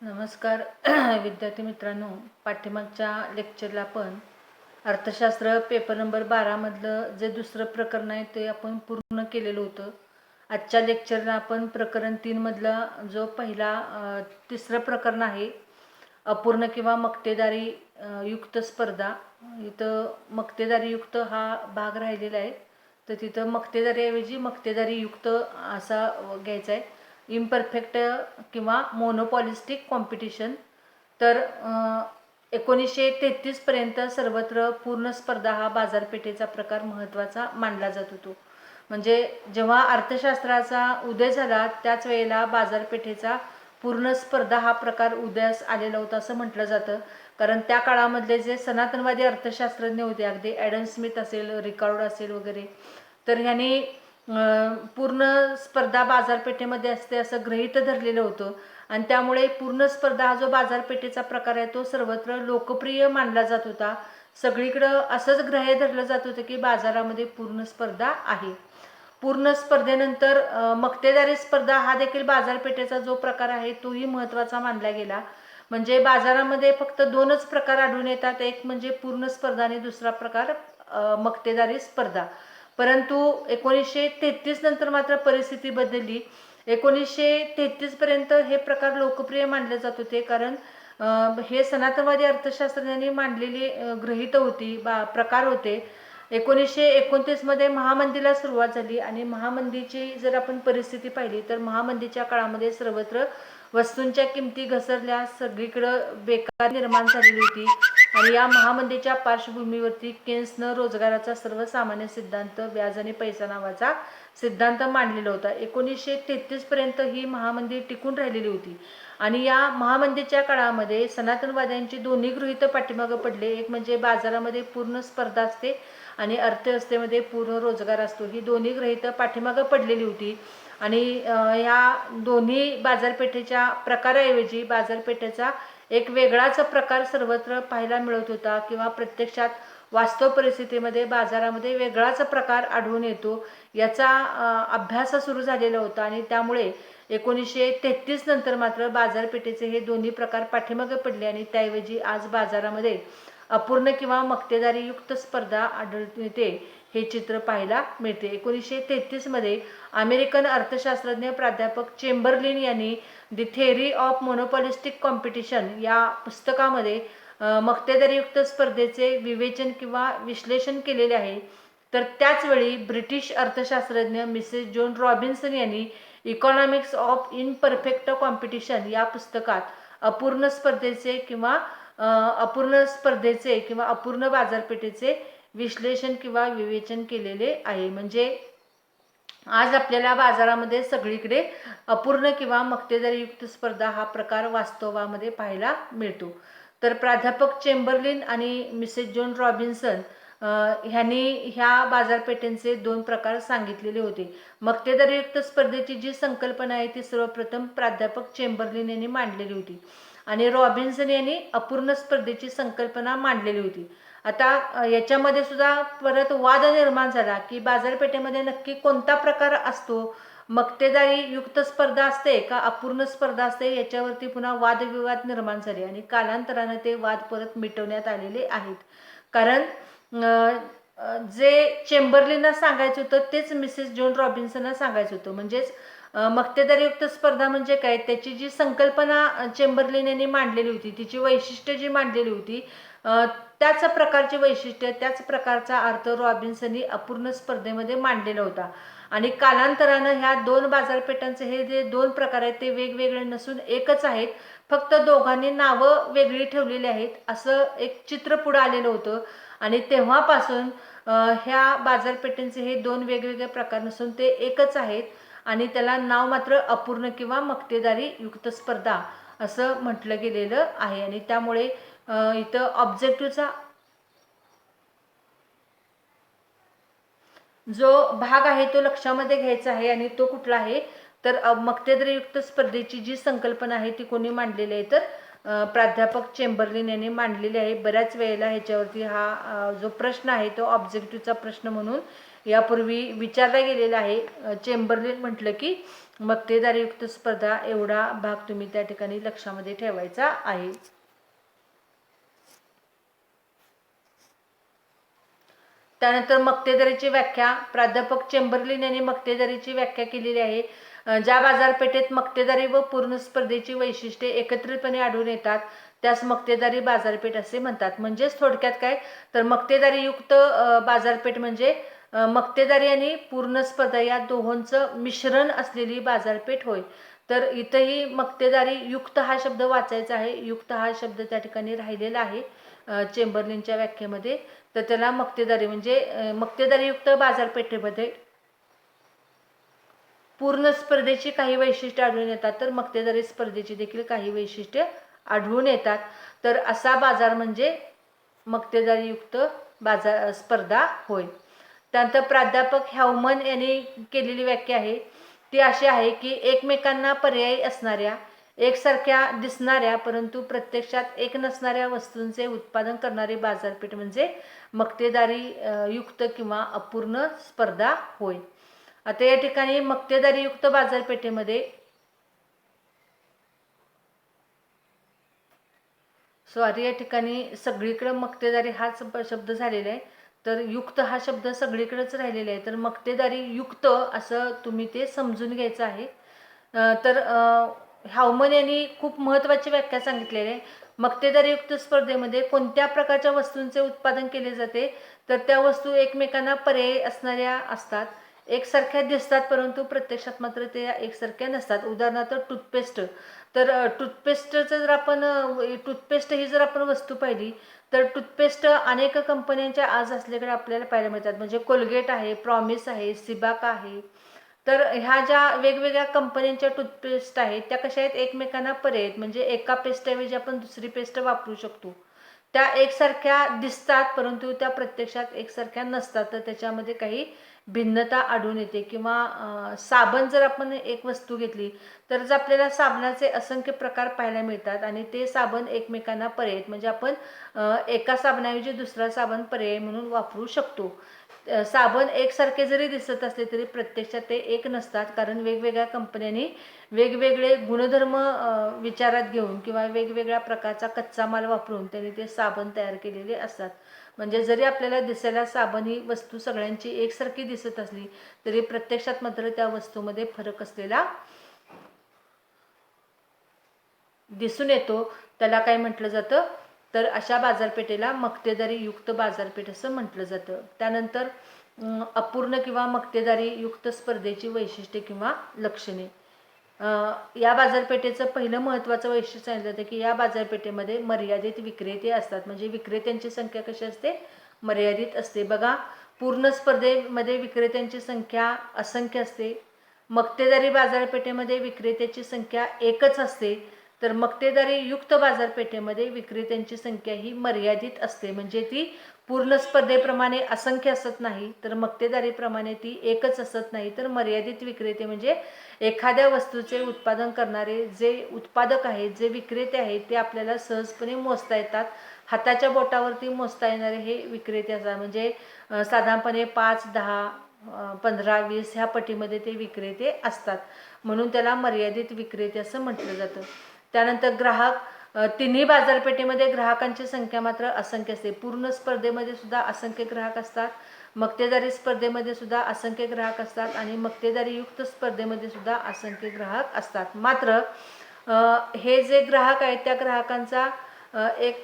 नमस्कार विद्यार्थी मित्रांनो, पाठीमागच्या लेक्चरला आपण अर्थशास्त्र पेपर नंबर 12 मधलं जे दुसरं प्रकरण आहे ते आपण पूर्ण केलेलं होतं. आजच्या लेक्चरला आपण प्रकरण 3 मधला जो पहिला तिसरं प्रकरण आहे अपूर्ण किंवा मक्तेदारी युक्त स्पर्धा, इथं मक्तेदारी युक्त हा भाग राहिलेला आहे. तर तिथं मक्तेदारीऐवजी मक्तेदारी युक्त असा घ्यायचा आहे. इम्परफेक्ट किंवा मोनोपॉलिस्टिक कॉम्पिटिशन. तर 1933 पर्यंत सर्वत्र पूर्ण स्पर्धा हा बाजारपेठेचा प्रकार महत्त्वाचा मानला जात होतो. म्हणजे जेव्हा अर्थशास्त्राचा उदय झाला त्याच वेळेला बाजारपेठेचा पूर्ण स्पर्धा हा प्रकार उदयास आलेला होता असं म्हटलं जातं. कारण त्या काळामधले जे सनातनवादी अर्थशास्त्रज्ञ होते, अगदी ॲडम स्मिथ असेल, रिकार्डो असेल वगैरे, तर ह्यांनी पूर्ण स्पर्धा बाजारपेठेमध्ये असते असं गृहीत धरलेलं होतं. आणि त्यामुळे पूर्ण स्पर्धा हा जो बाजारपेठेचा प्रकार आहे तो सर्वत्र लोकप्रिय मानला जात होता. सगळीकडं असंच गृह्य धरलं जात होतं की बाजारामध्ये पूर्ण स्पर्धा आहे. पूर्ण स्पर्धेनंतर मक्तेदारी स्पर्धा हा देखील बाजारपेठेचा जो प्रकार आहे तोही महत्त्वाचा मानला गेला. म्हणजे बाजारामध्ये फक्त दोनच प्रकार आढळून येतात, एक म्हणजे पूर्ण स्पर्धा आणि दुसरा प्रकार मक्तेदारी स्पर्धा. परंतु 1933 नंतर मात्र परिस्थिती बदलली. 1933 पर्यंत हे प्रकार लोकप्रिय मानले जात होते, कारण हे सनातनवादी अर्थशास्त्रज्ञांनी मांडलेली गृहीत होती प्रकार होते. 1929 मध्ये महामंदीला सुरुवात झाली आणि महामंदीची जर आपण परिस्थिती पाहिली तर महामंदीच्या काळामध्ये सर्वत्र वस्तूंच्या किमती घसरल्या, सगळीकडं बेकार निर्माण झालेली होती. आणि या महामंदीच्या पार्श्वभूमीवरती केन्सनं रोजगाराचा सर्वसामान्य सिद्धांत, व्याज आणि पैसा नावाचा सिद्धांत मांडलेला होता. 1933 पर्यंत ही महामंदी टिकून राहिलेली होती. आणि या महामंदीच्या काळामध्ये सनातनवाद्यांची दोन्ही गृहीत पाठीमागं पडले. एक म्हणजे बाजारामध्ये पूर्ण स्पर्धा असते आणि अर्थव्यवस्थेमध्ये पूर्ण रोजगार असतो, ही दोन्ही गृहीत पाठीमागं पडलेली होती. आणि ह्या दोन्ही बाजारपेठेच्या प्रकाराऐवजी बाजारपेठेचा एक वेगळाच प्रकार सर्वत्र पाहायला मिळत होता, किंवा प्रत्यक्षात वास्तव परिस्थितीमध्ये बाजारामध्ये वेगळाच प्रकार आढळून येतो याचा अभ्यास सुरू झालेला होता. आणि त्यामुळे 1933 नंतर मात्र बाजारपेठेचे हे दोन्ही प्रकार पाठीमागे पडले आणि त्याऐवजी आज बाजारामध्ये अपूर्ण किंवा मक्तेदारी युक्त स्पर्धा आढळून येते, हे चित्र पाहायला मिळते. 1933 मध्ये अमेरिकन अर्थशास्त्रज्ञ प्राध्यापक चेंबरलिन यांनी the theory of monopolistic competition या पुस्तकामध्ये मक्तेदारीयुक्त स्पर्धेचे विवेचन किंवा विश्लेषण केलेले आहे. तर त्याचवेळी ब्रिटिश अर्थशास्त्रज्ञ मिसेस जोन रॉबिन्सन यांनी इकॉनॉमिक्स ऑफ इनपरफेक्ट कॉम्पिटिशन या पुस्तकात अपूर्ण स्पर्धेचे किंवा अपूर्ण बाजारपेठेचे विश्लेषण किंवा विवेचन केलेले आहे. म्हणजे आज आपल्याला बाजारामध्ये सगळीकडे अपूर्ण किंवा मक्तेदारीयुक्त स्पर्धा हा प्रकार वास्तवामध्ये पाहायला मिळतो. तर प्राध्यापक चेंबरलिन आणि मिसेस जोन रॉबिन्सन ह्यांनी ह्या बाजारपेठेंचे दोन प्रकार सांगितलेले होते. मक्तेदारीयुक्त स्पर्धेची जी संकल्पना आहे ती सर्वप्रथम प्राध्यापक चेंबरलिन यांनी मांडलेली होती आणि रॉबिन्सन यांनी अपूर्ण स्पर्धेची संकल्पना मांडलेली होती. आता याच्यामध्ये सुद्धा परत वाद निर्माण झाला की बाजारपेठेमध्ये नक्की कोणता प्रकार असतो, मक्तेदारी युक्त स्पर्धा असते का अपूर्ण स्पर्धा असते, याच्यावरती पुन्हा वादविवाद निर्माण झाले आणि कालांतराने ते वाद परत मिटवण्यात आलेले आहेत. कारण जे चेंबरलिनला सांगायचं होतं तेच मिसेस जोन रॉबिन्सनला सांगायचं होतं. म्हणजेच मक्तेदारीयुक्त स्पर्धा म्हणजे काय, त्याची जी संकल्पना चेंबरलिन यांनी मांडलेली होती, तिची वैशिष्ट्ये जी मांडलेली होती, त्याच प्रकारचे वैशिष्ट्य, त्याच प्रकारचा अर्थ रॉबिन्सननी अपूर्ण स्पर्धेमध्ये मांडलेला होता. आणि कालांतरानं ह्या दोन बाजारपेठांचे हे जे दोन प्रकार आहेत ते वेगवेगळे नसून एकच आहेत, फक्त दोघांनी नावं वेगळी ठेवलेली आहेत असं एक चित्र पुढं आलेलं होतं. आणि तेव्हापासून ह्या बाजारपेठेंचे हे दोन वेगवेगळे प्रकार नसून ते एकच आहेत आणि त्याला नाव मात्र अपूर्ण किंवा मक्तेदारी युक्त स्पर्धा असं म्हटलं गेलेलं आहे. आणि त्यामुळे इथं ऑब्जेक्टिव्हचा जो भाग आहे तो लक्षामध्ये घ्यायचा आहे आणि तो कुठला आहे तर मक्तेदारीयुक्त स्पर्धेची जी संकल्पना आहे ती कोणी मांडलेली आहे तर प्राध्यापक चेंबरलिन यांनी मांडलेली आहे. बऱ्याच वेळेला ह्याच्यावरती हा जो प्रश्न आहे तो ऑब्जेक्टिव्हचा प्रश्न म्हणून यापूर्वी विचारला गेलेला आहे. चेंबरलिन म्हटलं की मक्तेदारीयुक्त स्पर्धा एवढा भाग तुम्ही त्या ठिकाणी लक्षामध्ये ठेवायचा आहे. त्यानंतर मक्तेदारीची व्याख्या प्राध्यापक चेंबरलिन यांनी मक्तेदारीची व्याख्या केलेली आहे. ज्या बाजारपेठेत मक्तेदारी व पूर्ण स्पर्धेची वैशिष्ट्ये एकत्रितपणे आढळून येतात त्यास मक्तेदारी बाजारपेठ असे म्हणतात. म्हणजेच थोडक्यात काय तर मक्तेदारीयुक्त बाजारपेठ म्हणजे मक्तेदारी आणि पूर्ण स्पर्धा या दोहोंचं मिश्रण असलेली बाजारपेठ होय. तर इथंही मक्तेदारी युक्त हा शब्द वाचायचा आहे. युक्त हा शब्द त्या ठिकाणी राहिलेला आहे चेंबरलिनच्या व्याख्येमध्ये. तर त्याला मक्तेदारी म्हणजे मक्तेदारीयुक्त बाजारपेठेमध्ये पूर्ण स्पर्धेची काही वैशिष्ट्ये आढळून येतात तर मक्तेदारी स्पर्धेची देखील काही वैशिष्ट्ये आढळून येतात. तर असा बाजार म्हणजे मक्तेदारीयुक्त बाजार स्पर्धा होय. त्यानंतर प्राध्यापक हॅवमन यांनी केलेली व्याख्या आहे ती अशी आहे की एकमेकांना पर्यायी असणाऱ्या एकसारख्या दिसणाऱ्या परंतु प्रत्यक्षात एक नसणाऱ्या वस्तूंचे उत्पादन करणारी बाजारपेठ म्हणजे मक्तेदारी युक्त किंवा अपूर्ण स्पर्धा होय. आता या ठिकाणी मक्तेदारीयुक्त बाजारपेठेमध्ये या ठिकाणी सगळीकडे मक्तेदारी हाच शब्द झालेला आहे तर युक्त हा शब्द सगळीकडेच राहिलेला आहे तर मक्तेदारी युक्त असं तुम्ही ते समजून घ्यायचं आहे. तर हॅवमन यांनी खूप महत्त्वाची व्याख्या सांगितलेली आहे. मक्तेदारीयुक्त स्पर्धेमध्ये कोणत्या प्रकारच्या वस्तूंचे उत्पादन केले जाते तर त्या वस्तू एकमेकांना पर्यायी असणाऱ्या असतात एकसारख्या दिसतात परंतु प्रत्यक्षात मात्र ते एकसारख्या नसतात. उदाहरणार्थ टूथपेस्ट तर टूथपेस्टचं जर आपण टूथपेस्ट ही जर आपण वस्तू पाहिली तर टूथपेस्ट अनेक कंपन्यांच्या आज असल्याकडे आपल्याला पाहायला मिळतात. म्हणजे कोलगेट आहे प्रॉमिस आहे सिबाका आहे. तर ह्या ज्या वेगवेगळ्या कंपन्यांच्या टूथपेस्ट आहेत त्या कशा आहेत एकमेकांना पर्यायी आहेत. म्हणजे एका पेस्टऐवजी आपण दुसरी पेस्ट वापरू शकतो. त्या एकसारख्या दिसतात परंतु त्या प्रत्यक्षात एकसारख्या नसतात तर त्याच्यामध्ये काही भिन्नता आढळून येते. किंवा साबण जर आपण एक वस्तू घेतली तरच आपल्याला साबणाचे असंख्य प्रकार पाहायला मिळतात आणि ते साबण एकमेकांना पर्यायी म्हणजे आपण एका साबणाऐवजी दुसरा साबण पर्यायी म्हणून वापरू शकतो. साबण एकसारखे जरी दिसत असले तरी प्रत्यक्षात ते एक नसतात कारण वेगवेगळ्या कंपन्यांनी वेगवेगळे गुणधर्म विचारात घेऊन किंवा वेगवेगळ्या प्रकारचा कच्चा माल वापरून त्यांनी ते साबण तयार केलेले असतात. म्हणजे जरी आपल्याला दिसायला साबण ही वस्तू सगळ्यांची एकसारखी दिसत असली तरी प्रत्यक्षात मात्र त्या वस्तूमध्ये फरक असलेला दिसून येतो. त्याला काय म्हटलं जातं तर अशा बाजारपेठेला मक्तेदारी युक्त बाजारपेठ असं म्हटलं जातं. त्यानंतर अपूर्ण किंवा मक्तेदारी युक्त स्पर्धेची वैशिष्ट्ये किंवा लक्षणे. या बाजारपेठेचं पहिलं महत्त्वाचं वैशिष्ट्य सांगितलं होतं की या बाजारपेठेमध्ये मर्यादित विक्रेते असतात. म्हणजे विक्रेत्यांची संख्या कशी असते मर्यादित असते. बघा पूर्ण स्पर्धेमध्ये विक्रेत्यांची संख्या असंख्य असते. मक्तेदारी बाजारपेठेमध्ये विक्रेत्याची संख्या एकच असते तर मक्तेदारी युक्त बाजारपेठेमध्ये विक्रेत्यांची संख्या ही मर्यादित असते. म्हणजे ती पूर्ण स्पर्धेप्रमाणे असंख्य असत नाही तर मक्तेदारीप्रमाणे ती एकच असत नाही तर मर्यादित विक्रेते म्हणजे एखाद्या वस्तूचे उत्पादन करणारे जे उत्पादक आहेत जे विक्रेते आहेत ते आपल्याला सहजपणे मोजता येतात. हाताच्या बोटावरती मोजता येणारे हे विक्रेते असतात. म्हणजे साधारणपणे 5, 10, 15, 20 ह्या पटीमध्ये ते विक्रेते असतात म्हणून त्याला मर्यादित विक्रेते असं म्हटलं जातं. त्यानंतर ग्राहक तिन्ही बाजारपेठेमध्ये ग्राहकांची संख्या मात्र असंख्य असते. पूर्ण स्पर्धेमध्ये सुद्धा असंख्य ग्राहक असतात मक्तेदारी स्पर्धेमध्ये सुद्धा असंख्य ग्राहक असतात आणि मक्तेदारी युक्त स्पर्धेमध्ये सुद्धा असंख्य ग्राहक असतात. मात्र हे जे ग्राहक आहेत त्या ग्राहकांचा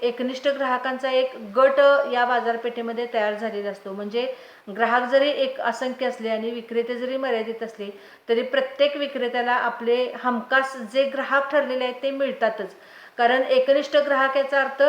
एकनिष्ठ ग्राहकांचा एक गट या बाजारपेठेमध्ये तयार झालेला असतो. म्हणजे ग्राहक जरी एक असंख्य असले आणि विक्रेते जरी मर्यादित असले तरी प्रत्येक विक्रेत्याला आपले हमखास जे ग्राहक ठरलेले आहेत ते मिळतातच. कारण एकनिष्ठ ग्राहक याचा अर्थ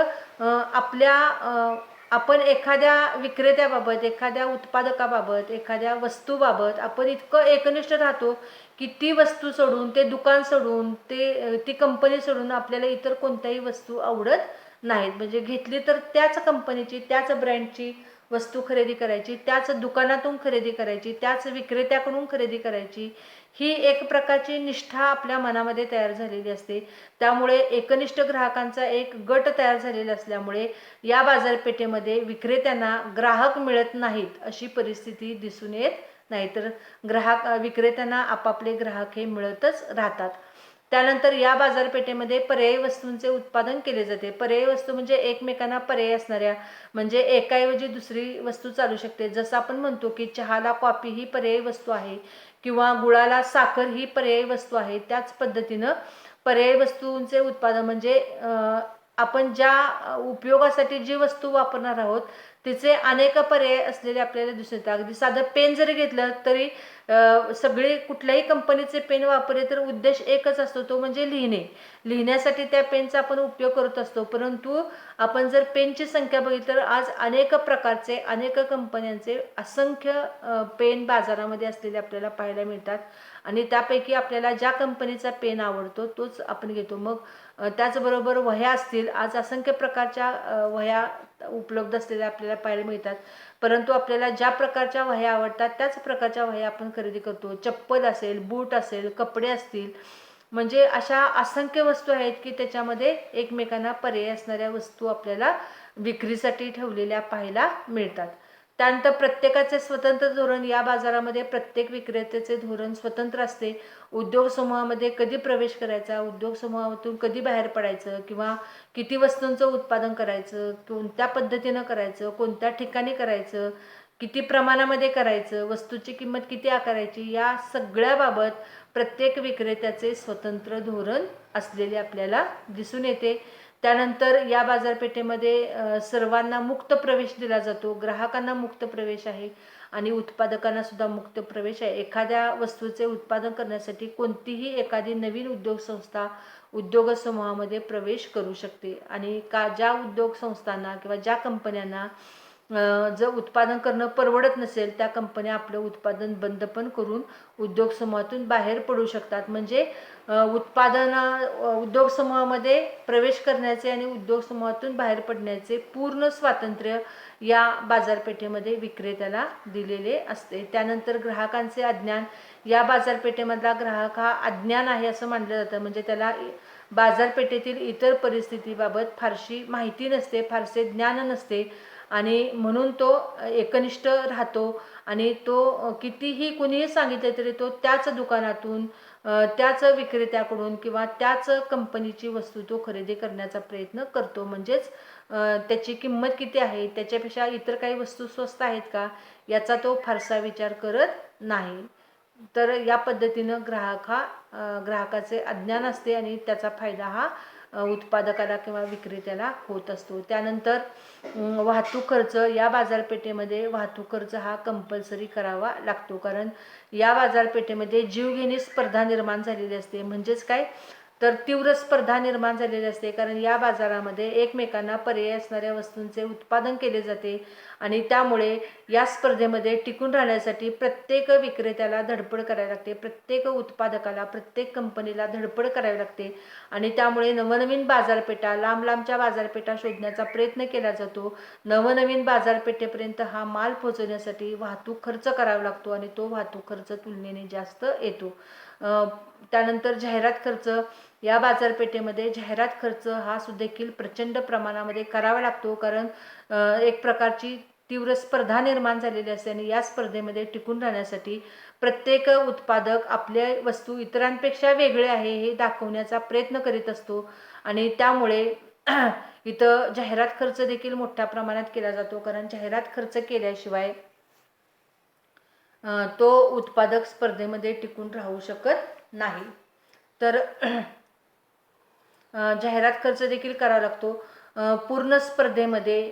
आपण एखाद्या विक्रेत्याबाबत एखाद्या उत्पादकाबाबत एखाद्या वस्तूबाबत आपण इतकं एकनिष्ठ राहतो की ती वस्तू सोडून ते दुकान सोडून ती कंपनी सोडून आपल्याला इतर कोणत्याही वस्तू आवडत नाहीत. म्हणजे घेतली तर त्याच कंपनीची त्याच ब्रँडची वस्तू खरेदी करायची त्याच दुकानातून खरेदी करायची त्याच विक्रेत्याकडून खरेदी करायची ही एक प्रकारची निष्ठा आपल्या मनामध्ये तयार झालेली असते. त्यामुळे एकनिष्ठ ग्राहकांचा एक गट तयार झालेला असल्यामुळे या बाजारपेठेमध्ये विक्रेत्यांना ग्राहक मिळत नाहीत अशी परिस्थिती दिसून येत नाहीतर विक्रेत्यांना आपापले ग्राहक हे मिळतच राहतात. त्यानंतर या बाजारपेठेमध्ये पर्यायी वस्तूंचे उत्पादन केले जाते. पर्यायी वस्तू म्हणजे एकमेकांना पर्याय असणाऱ्या, म्हणजे एकाऐवजी दुसरी वस्तू चालू शकते. जसं आपण म्हणतो की चहाला कॉफी ही पर्यायी वस्तू आहे किंवा गुळाला साखर ही पर्यायी वस्तू आहे. त्याच पद्धतीनं पर्यायी वस्तूंचे उत्पादन म्हणजे आपण ज्या उपयोगासाठी जी वस्तू वापरणार आहोत तिचे अनेक पर्याय असलेले आपल्याला दिसून येतात. अगदी साधं पेन जरी घेतलं तरी सगळे कुठल्याही कंपनीचे पेन वापरले तर उद्देश एकच असतो, तो म्हणजे लिहिण्यासाठी त्या पेनचा आपण उपयोग करत असतो. परंतु आपण जर पेनची संख्या बघितली तर आज अनेक प्रकारचे अनेक कंपन्यांचे असंख्य पेन बाजारामध्ये असलेले आपल्याला पाहायला मिळतात आणि त्यापैकी आपल्याला ज्या कंपनीचा पेन आवडतो तोच आपण घेतो. मग त्याचबरोबर वह्या असतील, आज असंख्य प्रकारच्या वह्या उपलब्ध असलेल्या आपल्याला पाहायला मिळतात. परंतु आपल्याला ज्या प्रकारच्या वह्या आवडतात त्याच प्रकारच्या वह्या आपण खरेदी करतो. चप्पल असेल, बूट असेल, कपडे असतील, म्हणजे अशा असंख्य वस्तू आहेत की त्याच्यामध्ये एकमेकांना पर्याय असणाऱ्या वस्तू आपल्याला विक्रीसाठी ठेवलेल्या पाहायला मिळतात. त्यानंतर प्रत्येकाचे स्वतंत्र धोरण. या बाजारामध्ये प्रत्येक विक्रेत्याचे धोरण स्वतंत्र असते. उद्योग समूहामध्ये कधी प्रवेश करायचा, उद्योग समूहातून कधी बाहेर पडायचं, किंवा किती वस्तूंचं उत्पादन करायचं, कोणत्या पद्धतीनं करायचं, कोणत्या ठिकाणी करायचं, किती प्रमाणामध्ये करायचं, वस्तूची किंमत किती आकारायची, या सगळ्याबाबत प्रत्येक विक्रेत्याचे स्वतंत्र धोरण असलेले आपल्याला दिसून येते. त्यानंतर या बाजारपेठेमध्ये सर्वांना मुक्त प्रवेश दिला जातो. ग्राहकांना मुक्त प्रवेश आहे आणि उत्पादकांना सुद्धा मुक्त प्रवेश आहे. एखाद्या वस्तूचे उत्पादन करण्यासाठी कोणतीही एखादी नवीन उद्योग संस्था उद्योग समूहामध्ये प्रवेश करू शकते आणि ज्या उद्योग संस्थांना किंवा ज्या कंपन्यांना जर उत्पादन करणं परवडत नसेल त्या कंपन्या आपलं उत्पादन बंद पण करून उद्योग समूहातून बाहेर पडू शकतात. म्हणजे उद्योग समूहामध्ये प्रवेश करण्याचे आणि उद्योग समूहातून बाहेर पडण्याचे पूर्ण स्वातंत्र्य या बाजारपेठेमध्ये विक्रेत्याला दिलेले असते. त्यानंतर ग्राहकांचे अज्ञान. या बाजारपेठेमधला ग्राहक हा अज्ञान आहे असं मानलं जातं. म्हणजे त्याला बाजारपेठेतील इतर परिस्थितीबाबत फारशी माहिती नसते, फारसे ज्ञान नसते आणि म्हणून तो एकनिष्ठ राहतो आणि तो कितीही कुणीही सांगितले तरी तो त्याच दुकानातून त्याच विक्रेत्याकडून किंवा त्याच कंपनीची वस्तू तो खरेदी करण्याचा प्रयत्न करतो. म्हणजेच त्याची किंमत किती आहे, त्याच्यापेक्षा इतर काही वस्तू स्वस्त आहेत का, याचा तो फारसा विचार करत नाही. तर या पद्धतीनं ग्राहकाचे अज्ञान असते आणि त्याचा फायदा हा उत्पादकाला किंवा विक्रेत्याला होत असतो. त्यानंतर वाहतूक खर्च. या बाजारपेठेमध्ये वाहतूक खर्च हा कंपल्सरी करावा लागतो, कारण या बाजारपेठेमध्ये जीवघेणी स्पर्धा निर्माण झालेली असते. म्हणजेच काय तर तीव्र स्पर्धा निर्माण झालेली असते, कारण या बाजारामध्ये एकमेकांना पर्याय असणाऱ्या वस्तूंचे उत्पादन केले जाते आणि त्यामुळे या स्पर्धेमध्ये टिकून राहण्यासाठी प्रत्येक विक्रेत्याला धडपड करावी लागते, प्रत्येक उत्पादकाला, प्रत्येक कंपनीला धडपड करावी लागते आणि त्यामुळे नवनवीन बाजारपेठा, लांब लांबच्या बाजारपेठा शोधण्याचा प्रयत्न केला जातो. नवनवीन बाजारपेठेपर्यंत हा माल पोहोचवण्यासाठी वाहतूक खर्च करावा लागतो आणि तो वाहतूक खर्च तुलनेने जास्त येतो. त्यानंतर जाहिरात खर्च. या बाजारपेठेमध्ये जाहिरात खर्च हा देखील प्रचंड प्रमाणामध्ये करावा लागतो, कारण एक प्रकारची तीव्र स्पर्धा निर्माण झालेली असते आणि या स्पर्धेमध्ये टिकून राहण्यासाठी प्रत्येक उत्पादक आपल्या वस्तू इतरांपेक्षा वेगळे आहे हे दाखवण्याचा प्रयत्न करीत असतो आणि त्यामुळे इथं जाहिरात खर्च देखील मोठ्या प्रमाणात केला जातो, कारण जाहिरात खर्च केल्याशिवाय तो उत्पादक स्पर्धेमध्ये टिकून राहू शकत नाही. तर जाहिरात खर्च देखील करावा लागतो. पूर्ण स्पर्धेमध्ये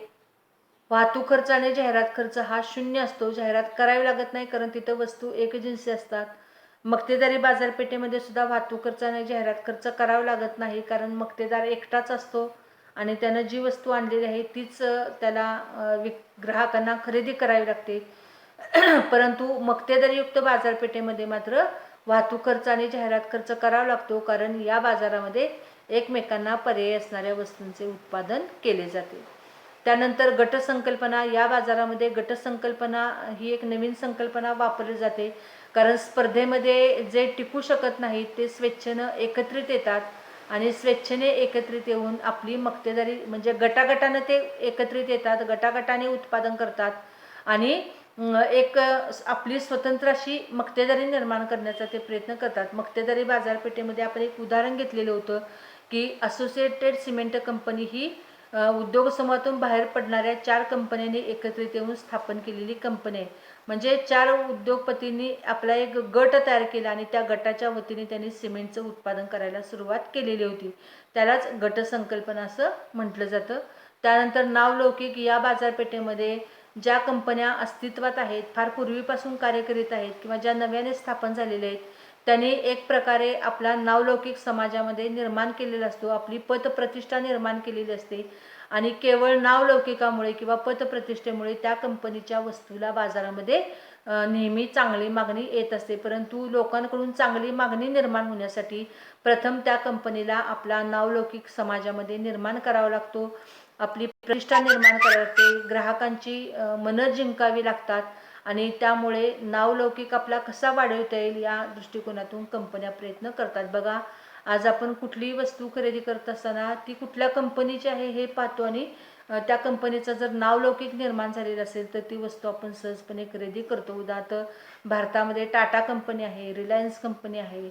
वाहतूक खर्च आणि जाहिरात खर्च हा शून्य असतो. जाहिरात करावी लागत नाही, कारण तिथं वस्तू एकजिन्सी असतात. मक्तेदारी बाजारपेठेमध्ये सुद्धा वाहतूक खर्च आणि जाहिरात खर्च करावा लागत नाही, कारण मक्तेदार एकटाच असतो आणि त्यानं जी वस्तू आणलेली आहे तीच त्याला ग्राहकांना खरेदी करावी लागते. परंतु मक्तेदारीयुक्त बाजारपेठेमध्ये मात्र वाहतूक खर्च आणि जाहिरात खर्च करावा लागतो, कारण या बाजारामध्ये एकमेकांना पर्याय असणाऱ्या वस्तूंचे उत्पादन केले जाते. त्यानंतर गटसंकल्पना. या बाजारामध्ये गटसंकल्पना ही एक नवीन संकल्पना वापरली जाते, कारण स्पर्धेमध्ये जे टिकू शकत नाहीत ते स्वेच्छेनं एकत्रित येतात आणि स्वेच्छेने एकत्रित येऊन आपली मक्तेदारी म्हणजे गटागटानं ते एकत्रित येतात, गटागटाने उत्पादन करतात आणि एक आपली स्वतंत्र अशी मक्तेदारी निर्माण करण्याचा ते प्रयत्न करतात. मक्तेदारी बाजारपेठेमध्ये आपण एक उदाहरण घेतलेलं होतं की असोसिएटेड सिमेंट कंपनी ही उद्योग समूहातून बाहेर पडणाऱ्या 4 कंपन्यांनी एकत्रित येऊन स्थापन केलेली कंपनी आहे. म्हणजे 4 उद्योगपतींनी आपला एक गट तयार केला आणि त्या गटाच्या वतीने त्यांनी सिमेंटचं उत्पादन करायला सुरुवात केलेली होती. त्यालाच गटसंकल्पना असं म्हटलं जातं. त्यानंतर नावलौकिक या बाजारपेठेमध्ये ज्या कंपन्या अस्तित्वात आहेत, फार पूर्वीपासून कार्य करीत आहेत किंवा ज्या नव्याने स्थापन झालेल्या आहेत, त्यांनी एक प्रकारे आपला नावलौकिक समाजामध्ये निर्माण केलेला असतो, आपली पतप्रतिष्ठा निर्माण केलेली असते आणि केवळ नावलौकिकामुळे किंवा पतप्रतिष्ठेमुळे त्या कंपनीच्या वस्तूला बाजारामध्ये नेहमी चांगली मागणी येत असते. परंतु लोकांकडून चांगली मागणी निर्माण होण्यासाठी प्रथम त्या कंपनीला आपला नावलौकिक समाजामध्ये निर्माण करावा लागतो, आपली प्रतिष्ठा निर्माण करावी लागते, ग्राहकांची मनं जिंकावी लागतात आणि त्यामुळे नावलौकिक आपला कसा वाढवता येईल या दृष्टिकोनातून कंपन्या प्रयत्न करतात. बघा, आज आपण कुठलीही वस्तू खरेदी करत असताना ती कुठल्या कंपनीची आहे हे पाहतो आणि त्या कंपनीचं जर नावलौकिक निर्माण झालेलं असेल तर ती वस्तू आपण सहजपणे खरेदी करतो. उदाहरणार्थ भारतामध्ये टाटा कंपनी आहे, रिलायन्स कंपनी आहे,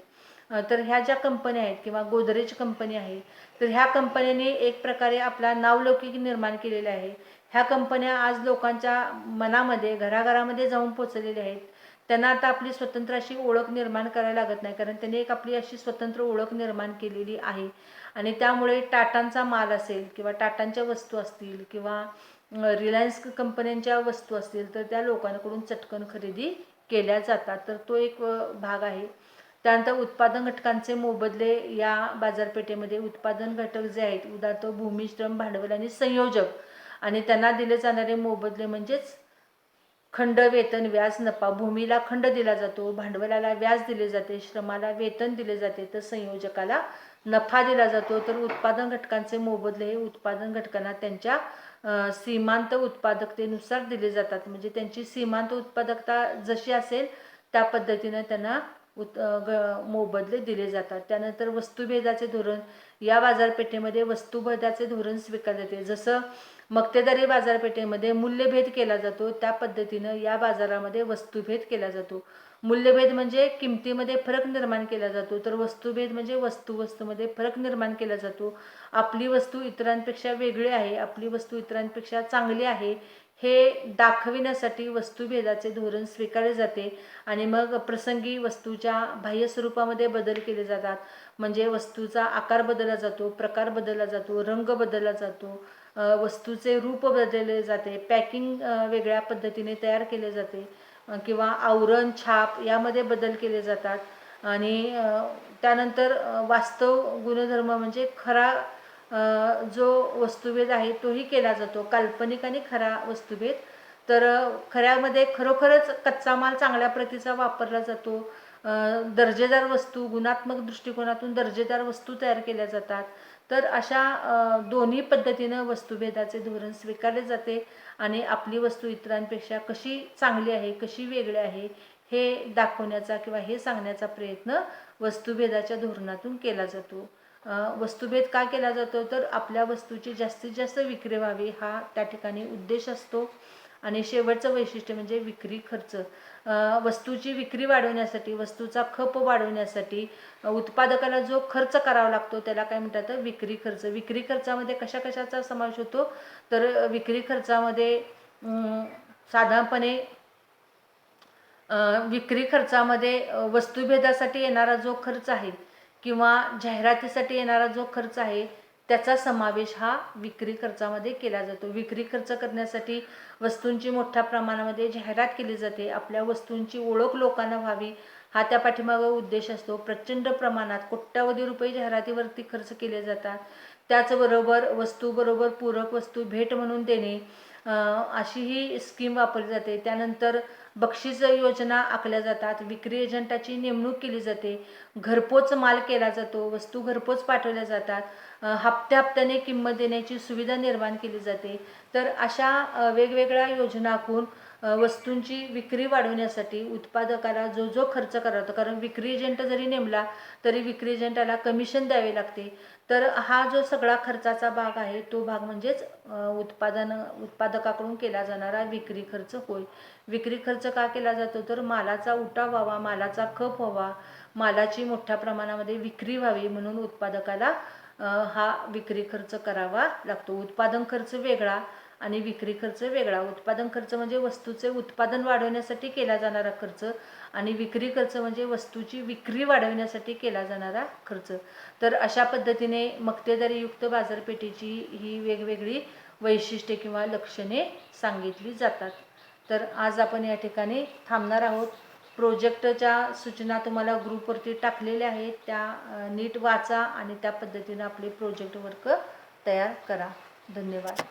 तर ह्या ज्या कंपन्या आहेत किंवा गोदरेज कंपनी आहे, तर ह्या कंपन्यांनी एक प्रकारे आपला नावलौकिक निर्माण केलेला आहे. ह्या कंपन्या आज लोकांच्या मनामध्ये घराघरामध्ये जाऊन पोचलेल्या आहेत. त्यांना आता आपली स्वतंत्र अशी ओळख निर्माण करायला लागत नाही, कारण त्यांनी एक आपली अशी स्वतंत्र ओळख निर्माण केलेली आहे आणि त्यामुळे टाटांचा माल असेल किंवा टाटांच्या वस्तू असतील किंवा रिलायन्स कंपन्यांच्या वस्तू असतील तर त्या लोकांकडून चटकन खरेदी केल्या जातात. तर तो एक भाग आहे. त्यानंतर उत्पादन घटकांचे मोबदले या बाजारपेठेमध्ये उत्पादन घटक जे आहेत, उदाहरणार्थ भूमी, श्रम, भांडवल आणि संयोजक, आणि त्यांना दिले जाणारे मोबदले म्हणजेच खंड, वेतन, व्याज, नफा. भूमीला खंड दिला जातो, भांडवलाला व्याज दिले जाते, श्रमाला वेतन दिले जाते, तर संयोजकाला नफा दिला जातो. तर उत्पादन घटकांचे मोबदले हे उत्पादन घटकांना त्यांच्या सीमांत उत्पादकतेनुसार दिले जातात. म्हणजे त्यांची सीमांत उत्पादकता जशी असेल त्या पद्धतीने त्यांना मोबदले दिले जातात. त्यानंतर वस्तुभेदाचे धोरण या बाजारपेठेमध्ये वस्तुभेदाचे धोरण स्वीकारले जाते. जसं मक्तेदारी बाजारपेठेमध्ये मूल्यभेद केला जातो त्या पद्धतीनं या बाजारामध्ये वस्तुभेद केला जातो. मूल्यभेद म्हणजे किमतीमध्ये फरक निर्माण केला जातो, तर वस्तुभेद म्हणजे वस्तूमध्ये फरक निर्माण केला जातो. आपली वस्तू इतरांपेक्षा वेगळी आहे, आपली वस्तू इतरांपेक्षा चांगली आहे हे दाखविण्यासाठी वस्तुभेदाचे धोरण स्वीकारले जाते आणि मग प्रसंगी वस्तूच्या बाह्य स्वरूपामध्ये बदल केले जातात. म्हणजे वस्तूचा आकार बदलला जातो, प्रकार बदलला जातो, रंग बदलला जातो, वस्तूचे रूप बदलले जाते, पॅकिंग वेगळ्या पद्धतीने तयार केले जाते किंवा आवरण, छाप यामध्ये बदल केले जातात आणि त्यानंतर वास्तव गुणधर्म म्हणजे खरा जो वस्तुभेद आहे तोही केला जातो. काल्पनिक आणि खरा वस्तुभेद. तर खऱ्यामध्ये खरोखरच कच्चा माल चांगल्या प्रतीचा वापरला जातो, दर्जेदार वस्तू, गुणात्मक दृष्टिकोनातून दर्जेदार वस्तू तयार केल्या जातात. तर अशा दोन्ही पद्धतीनं वस्तुभेदाचे धोरण स्वीकारले जाते आणि आपली वस्तू इतरांपेक्षा कशी चांगली आहे, कशी वेगळी आहे हे दाखवण्याचा किंवा हे सांगण्याचा प्रयत्न वस्तुभेदाच्या धोरणातून केला जातो. वस्तुभेद का केला जातो, तर आपल्या वस्तूची जास्तीत जास्त विक्री व्हावी हा त्या ठिकाणी उद्देश असतो. आणि शेवटचं वैशिष्ट्य म्हणजे विक्री खर्च. वस्तूची विक्री वाढवण्यासाठी, वस्तूचा खप वाढवण्यासाठी उत्पादकाला जो खर्च करावा लागतो त्याला काय म्हणतात, तर विक्री खर्च. विक्री खर्चामध्ये कशा कशाचा समावेश होतो, तर विक्री खर्चामध्ये साधारणपणे विक्री खर्चामध्ये वस्तुभेदासाठी येणारा जो खर्च आहे किंवा जाहिरातीसाठी येणारा जो खर्च आहे त्याचा समावेश हा विक्री खर्चामध्ये केला जातो. विक्री खर्च करण्यासाठी वस्तूंची मोठ्या प्रमाणामध्ये जाहिरात केली जाते, आपल्या वस्तूंची ओळख लोकांना व्हावी हा त्या पाठीमागे उद्देश असतो. प्रचंड प्रमाणात कोट्यावधी रुपये जाहिरातीवरती खर्च केले जातात. त्याचबरोबर वस्तूबरोबर पूरक वस्तू भेट म्हणून देणे अशी ही स्कीम वापरली जाते. त्यानंतर बक्षीस योजना आखल्या जातात, विक्री एजंटाची नेमणूक केली जाते, घरपोच माल केला जातो, वस्तू घरपोच पाठवल्या जातात, हप्त्या हप्त्याने किंमत देण्याची सुविधा निर्माण केली जाते. तर अशा वेगवेगळ्या योजना आखून वस्तूंची विक्री वाढवण्यासाठी उत्पादकाला जो जो खर्च करावा लागतो, कारण विक्री एजंट जरी नेमला तरी विक्री एजंटाला कमिशन द्यावे लागते, तर हा जो सगळा खर्चाचा भाग आहे तो भाग म्हणजेच उत्पादकाकडून केला जाणारा विक्री खर्च होय. विक्री खर्च का केला जातो, तर मालाचा उठाव व्हावा, मालाचा खप व्हावा, मालाची मोठ्या प्रमाणामध्ये विक्री व्हावी म्हणून उत्पादकाला हा विक्री खर्च करावा लागतो. उत्पादन खर्च वेगळा आणि विक्री खर्च वेगळा. उत्पादन खर्च म्हणजे वस्तूचे उत्पादन वाढवण्यासाठी केला जाणारा खर्च आणि विक्री खर्च म्हणजे वस्तूची विक्री वाढवण्यासाठी केला जाणारा खर्च. तर अशा पद्धतीने मक्तेदारीयुक्त बाजारपेठेची ही वेगवेगळी वैशिष्ट्ये किंवा लक्षणे सांगितली जातात. तर आज आपण या ठिकाणी थांबणार आहोत. प्रोजेक्टच्या सूचना तुम्हाला ग्रुपवरती टाकलेल्या आहेत, त्या नीट वाचा आणि त्या पद्धतीने आपले प्रोजेक्ट वर्क तयार करा. धन्यवाद.